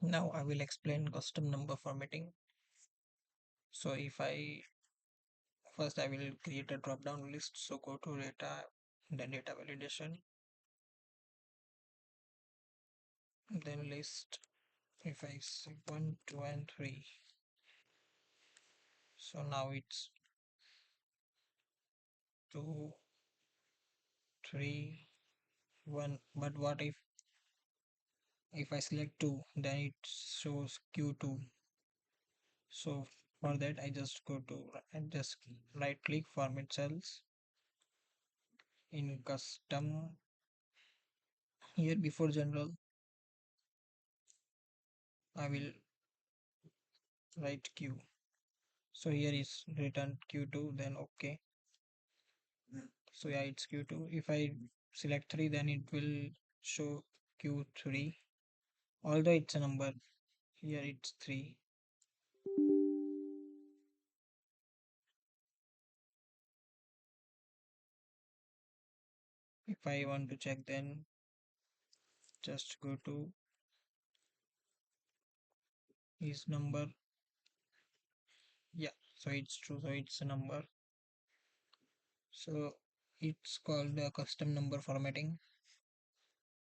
Now I will explain custom number formatting. So if I first I will create a drop down list. So go to data, then data validation, then list. If I say 1, 2 and 3, so now it's 2, 3, 1. But what if I select 2, then it shows Q2. So for that I just go to and just right click format cells in custom. Here before general I will write Q. So here is written Q2, then OK. So yeah, it's Q2. If I select 3, then it will show Q3. Although it's a number, here it's 3. If I want to check, then just go to his number. Yeah, so it's true. So it's a number. So it's called custom number formatting.